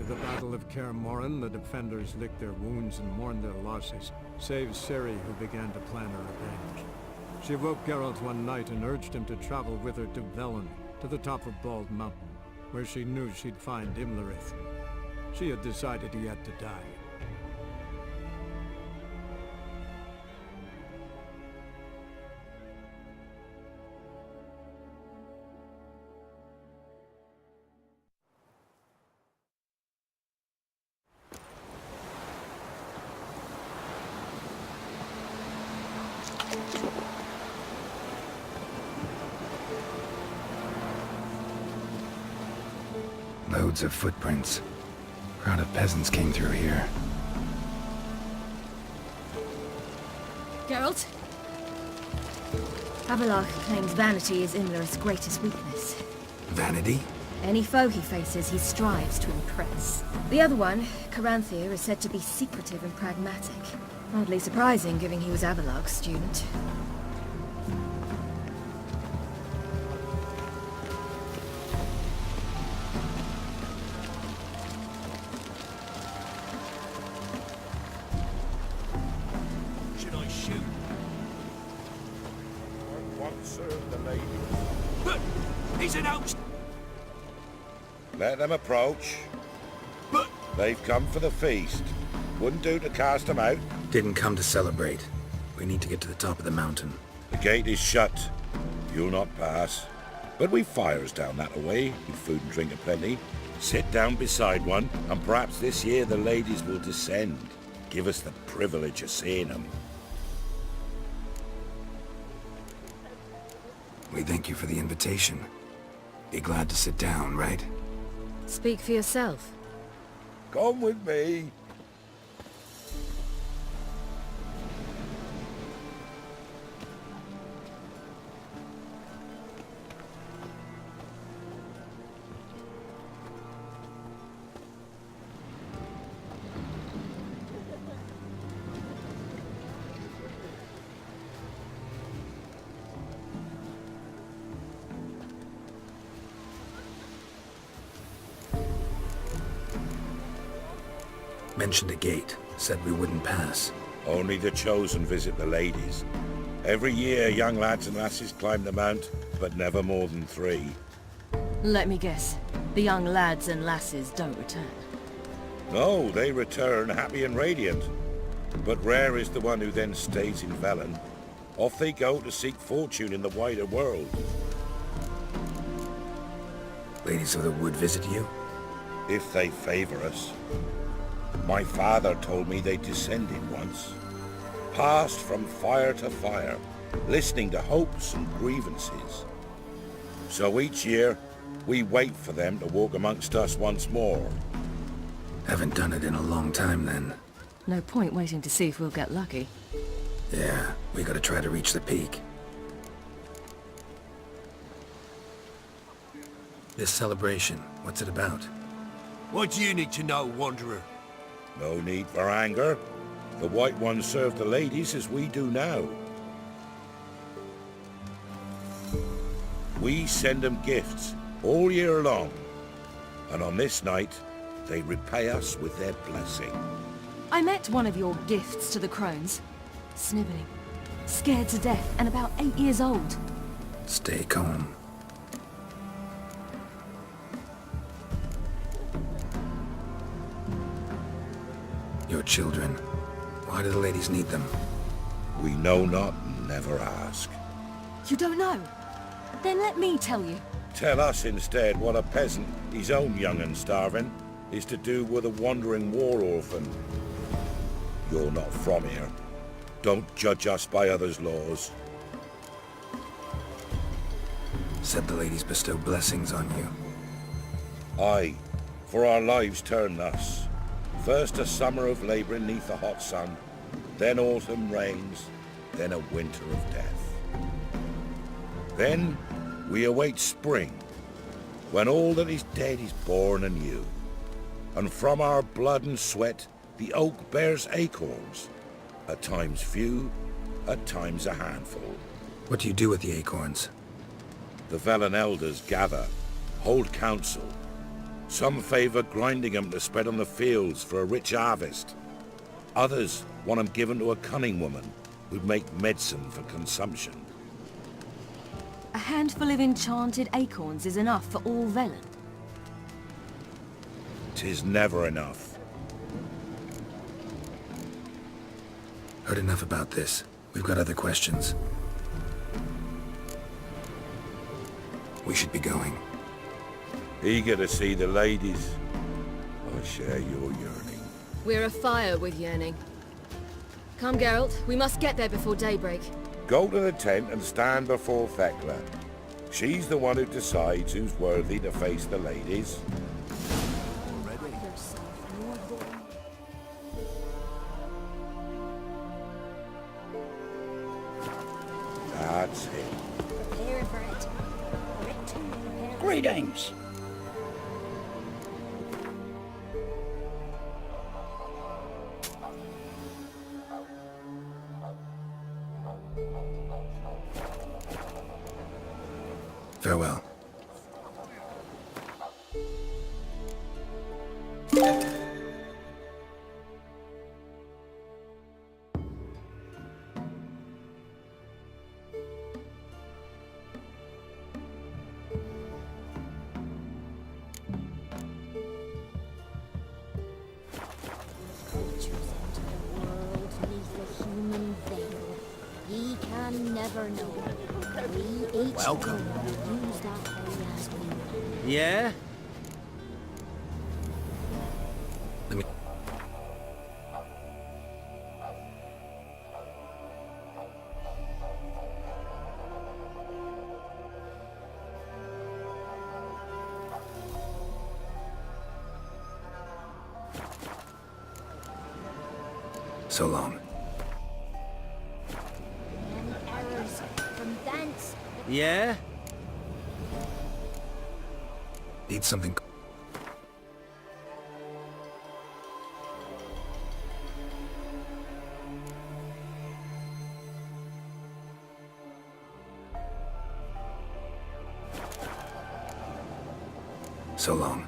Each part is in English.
the Battle of Kaer Morhen, the defenders licked their wounds and mourned their losses, save Ciri, who began to plan her revenge. She woke Geralt one night and urged him to travel with her to Velen, to the top of Bald Mountain, where she knew she'd find Imlerith. She had decided he had to die. Loads of footprints. Crowd of peasants came through here. Geralt? Abelard claims vanity is Imlerith's greatest weakness. Vanity? Any foe he faces, he strives to impress. The other one, Caranthir, is said to be secretive and pragmatic. Hardly surprising, given he was Abelard's student. Should I shoot? What served the ladies? But he's announced. Let them approach. But They've come for the feast. Wouldn't do to cast them out. Didn't come to celebrate. We need to get to the top of the mountain. The gate is shut. You'll not pass. But we've fires down that way, with food and drink aplenty. Sit down beside one, and perhaps this year the ladies will descend. Give us the privilege of seeing them. We thank you for the invitation. Be glad to sit down, right? Speak for yourself. Come with me. Mentioned a gate. Said we wouldn't pass. Only the chosen visit the ladies. Every year, young lads and lasses climb the mount, but never more than 3. Let me guess. The young lads and lasses don't return. No, they return happy and radiant. But rare is the one who then stays in Velen. Off they go to seek fortune in the wider world. Ladies of the Wood visit you? If they favor us. My father told me they descended once. Passed from fire to fire, listening to hopes and grievances. So each year, we wait for them to walk amongst us once more. Haven't done it in a long time then. No point waiting to see if we'll get lucky. Yeah, we gotta try to reach the peak. This celebration, what's it about? what do you need to know, Wanderer? No need for anger. The White Ones serve the ladies as we do now. We send them gifts all year long. And on this night, they repay us with their blessing. I met one of your gifts to the crones. Sniveling. Scared to death and about 8 years old. Stay calm. Your children. Why do the ladies need them? We know not and never ask. You don't know? Then let me tell you. Tell us instead what a peasant, his own young and starving, is to do with a wandering war orphan. You're not from here. Don't judge us by others' laws. Said the ladies bestow blessings on you. Aye, for our lives turn thus. First a summer of labouring neath the hot sun, then autumn rains, then a winter of death. Then we await spring, when all that is dead is born anew. And from our blood and sweat the oak bears acorns, at times few, at times a handful. What do you do with the acorns? The Velen elders gather, hold council, Some favour grinding them to spread on the fields for a rich harvest. Others want them given to a cunning woman who'd make medicine for consumption. A handful of enchanted acorns is enough for all Velen. 'Tis never enough. Heard enough about this. We've got other questions. We should be going. Eager to see the ladies. I share your yearning. We're afire with yearning. Come, Geralt. We must get there before daybreak. Go to the tent and stand before Thekla. She's the one who decides who's worthy to face the ladies. That's it. Prepare for it. Greetings. Farewell. Creatures enter the world neath a human veil. Ye can never know. We each Welcome. use that veil as we will. Yeah? Let me... So long. Many errors from thence. Yeah? Need something... So long.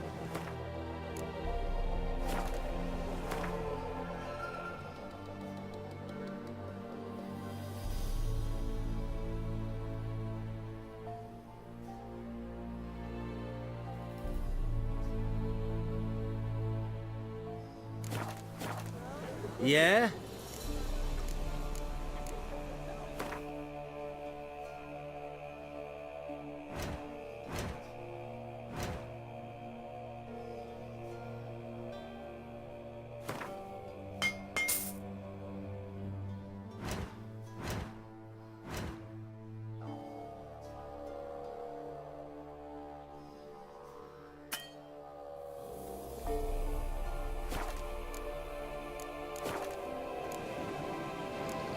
Yeah?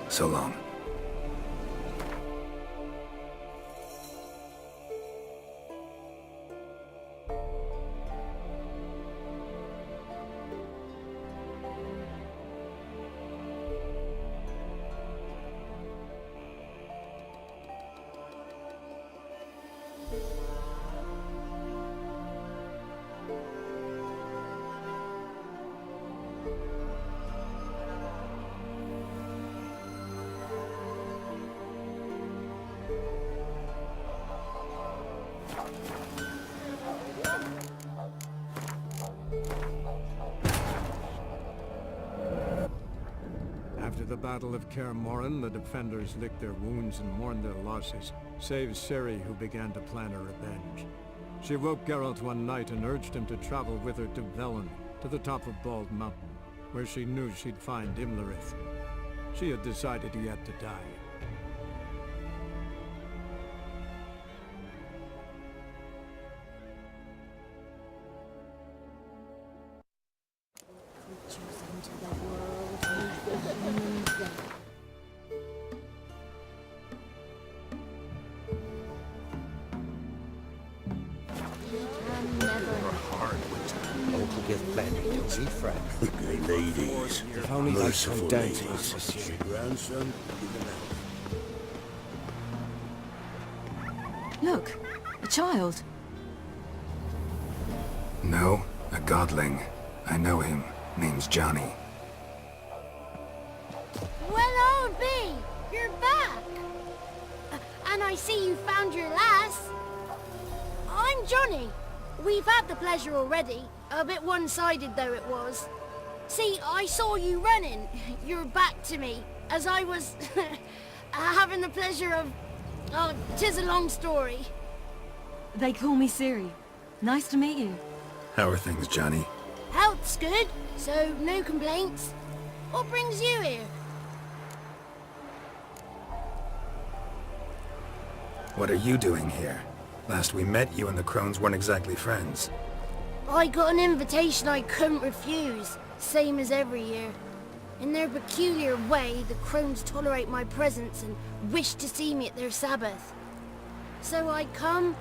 So long. After the Battle of Kaer Morhen, the defenders licked their wounds and mourned their losses, save Ciri, who began to plan her revenge. She woke Geralt one night and urged him to travel with her to Velen, to the top of Bald Mountain, where she knew she'd find Imlerith. She had decided he had to die. Creatures enter the world neath a human veil. Ye can never know. Hope we get plenty, don't we, Fred? The ladies. If only they come down to us. Your grandson, Look, a child. No, a godling. I know him. Name's Johnny. Well, old B, you're back. And I see you found your lass. I'm Johnny. We've had the pleasure already. A bit one-sided though it was. See, I saw you running. Your back to me. As I was having the pleasure of... Oh, 'tis a long story. They call me Siri. Nice to meet you. How are things, Johnny? Health's good, so no complaints. What brings you here? What are you doing here? Last we met, you and the Crones weren't exactly friends. I got an invitation I couldn't refuse, same as every year. In their peculiar way, the Crones tolerate my presence and wish to see me at their Sabbath. So I come,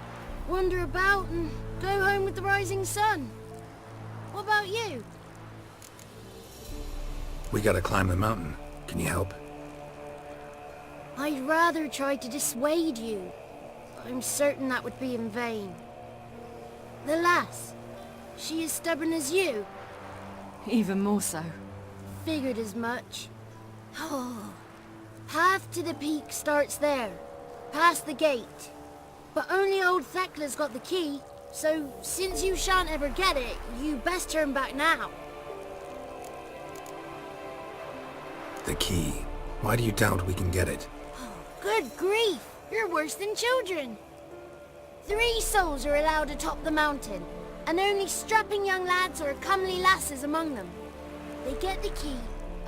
wander about, and go home with the rising sun. What about you? We gotta climb the mountain. Can you help? I'd rather try to dissuade you. I'm certain that would be in vain. The lass, she as stubborn as you? Even more so. Figured as much. Oh, path to the peak starts there, past the gate. But only old Thekla's got the key, so since you shan't ever get it, you best turn back now. The key. Why do you doubt we can get it? Good grief, you're worse than children. 3 souls are allowed atop the mountain, and only strapping young lads or comely lasses among them. They get the key,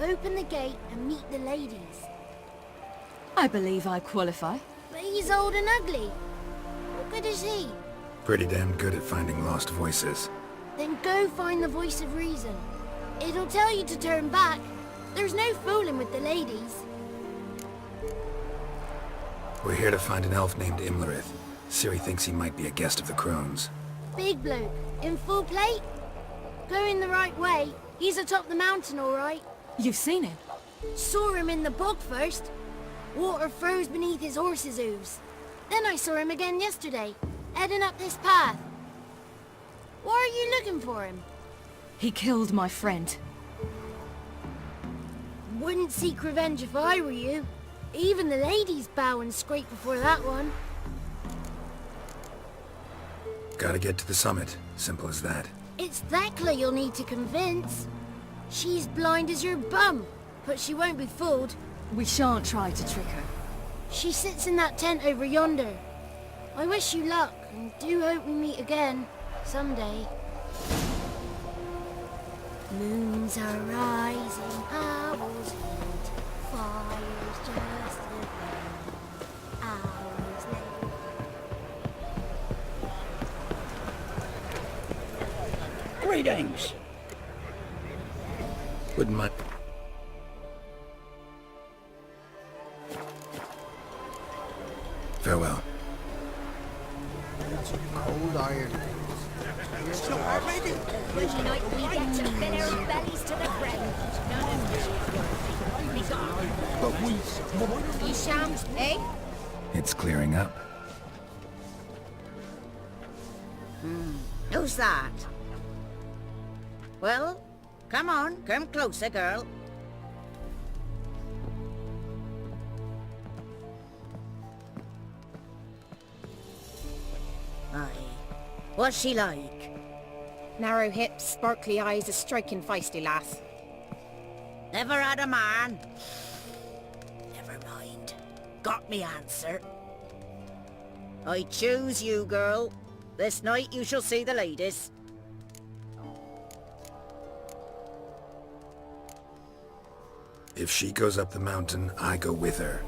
open the gate, and meet the ladies. I believe I qualify. But he's old and ugly. What good is he? Pretty damn good at finding lost voices. Then go find the voice of reason. It'll tell you to turn back. There's no fooling with the ladies. We're here to find an elf named Imlerith. Ciri thinks he might be a guest of the Crones. Big bloke, in full plate? Going the right way. He's atop the mountain, all right. You've seen him? Saw him in the bog first. Water froze beneath his horse's hooves. Then I saw him again yesterday, heading up this path. Why are you looking for him? He killed my friend. Wouldn't seek revenge if I were you. Even the ladies bow and scrape before that one. Gotta get to the summit. Simple as that. It's Thekla you'll need to convince. She's blind as your bum, but she won't be fooled. We shan't try to trick her. She sits in that tent over yonder. I wish you luck, and do hope we meet again, someday. Moons are rising, owls eat, fire's just a flame, hours later. Greetings. Wouldn't mind. Farewell. Cold iron. Tonight we get to fill our bellies to the brim. But we... You shan't, eh? It's clearing up. Who's that? Well, come on, come closer, girl. Aye. What's she like? Narrow hips, sparkly eyes, a striking feisty lass. Never had a man. Never mind. Got me answer. I choose you, girl. This night you shall see the ladies. If she goes up the mountain, I go with her.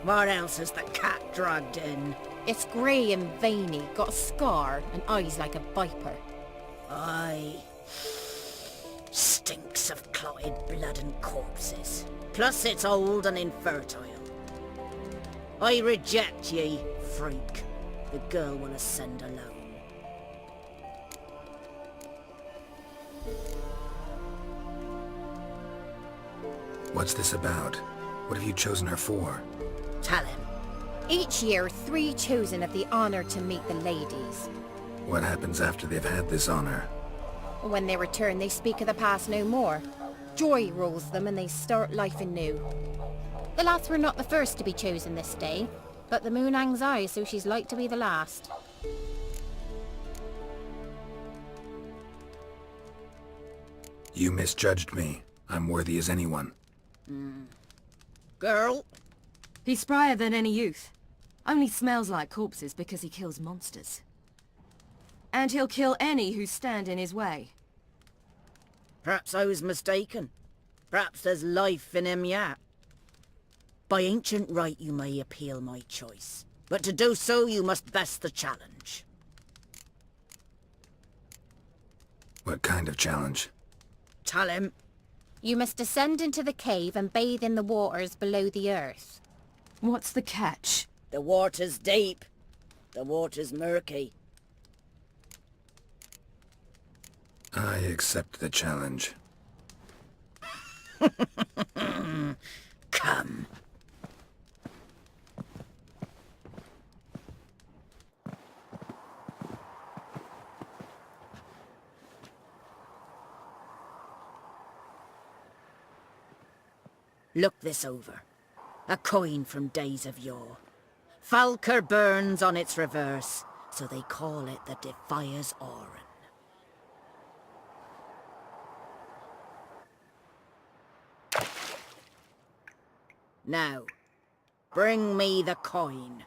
What else has the cat dragged in? It's grey and veiny, got a scar, and eyes like a viper. Aye. Stinks of clotted blood and corpses. Plus it's old and infertile. I reject ye, freak. The girl wanna send alone. What's this about? What have you chosen her for? Tell him. Each year, 3 chosen have the honour to meet the ladies. What happens after they've had this honor? When they return, they speak of the past no more. Joy rules them and they start life anew. The lads were not the first to be chosen this day, but the moon hangs high, so she's like to be the last. You misjudged me. I'm worthy as anyone. Girl, He's sprier than any youth. Only smells like corpses because he kills monsters. And he'll kill any who stand in his way. perhaps I was mistaken. Perhaps there's life in him yet. By ancient right you may appeal my choice, but to do so you must best the challenge. What kind of challenge? Tell him. You must descend into the cave and bathe in the waters below the earth. What's the catch? The water's deep. The water's murky. I accept the challenge. Come. Look this over. A coin from days of yore. Falker burns on its reverse, so they call it the Defier's Oran. Now, bring me the coin.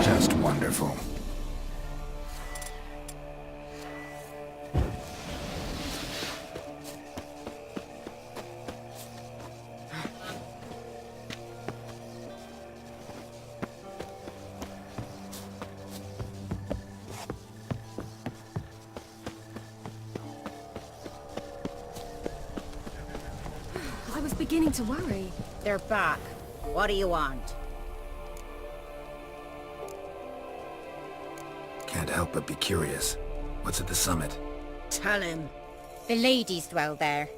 Just wonderful. I was beginning to worry. They're back. What do you want? Can't help but be curious. What's at the summit? Tell him. The ladies dwell there,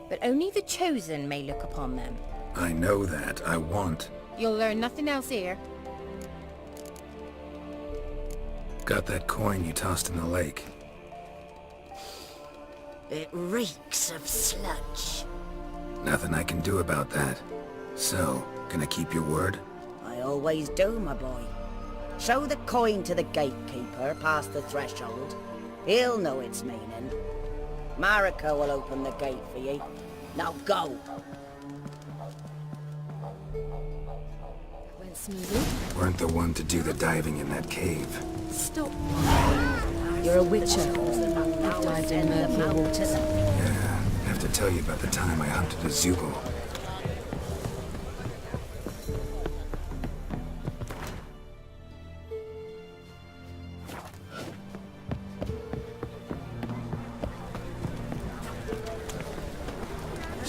but only the chosen may look upon them. I know that. I want. You'll learn nothing else here. Got that coin you tossed in the lake. It reeks of sludge. Nothing I can do about that. So, gonna keep your word? I always do, my boy. Show the coin to the gatekeeper past the threshold. He'll know its meaning. Mariko will open the gate for ye. Now go. Went smoothly. Weren't the one to do the diving in that cave. Stop. You're a witcher. I've dived in murky waters. Yeah, I have to tell you about the time I hunted a Zubul.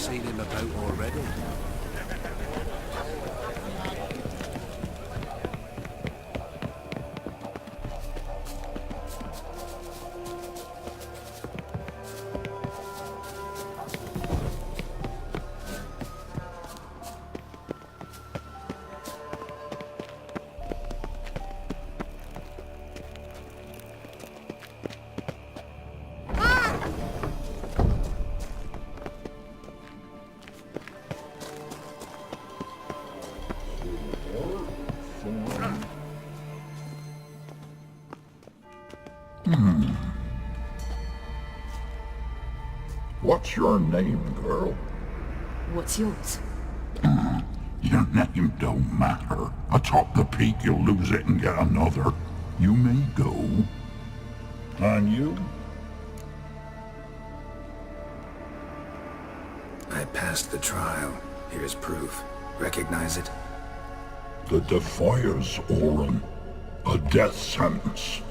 seen him about already. What's your name, girl? What's yours? Your name don't matter. Atop the peak, you'll lose it and get another. You may go. And you? I passed the trial. Here's proof. Recognize it? The Defier's Orin. A death sentence.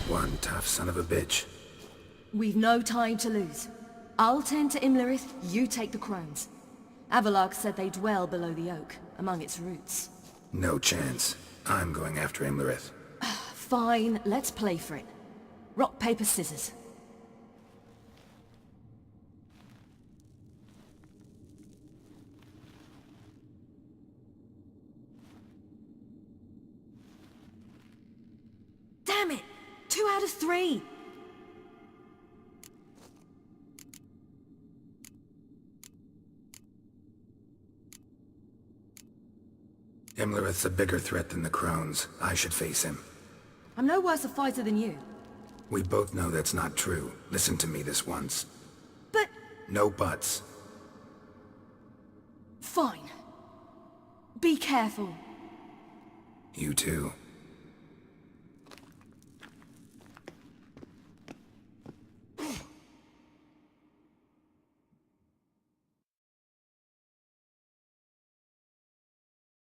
One tough son of a bitch. We've no time to lose. I'll tend to Imlerith, you take the crones. Avalok said they dwell below the oak, among its roots. No chance. I'm going after Imlerith. Fine, let's play for it. Rock, paper, scissors. Damn it! 2 out of 3! Imlerith's a bigger threat than the crones. I should face him. I'm no worse a fighter than you. We both know that's not true. Listen to me this once. But... No buts. fine. Be careful. You too.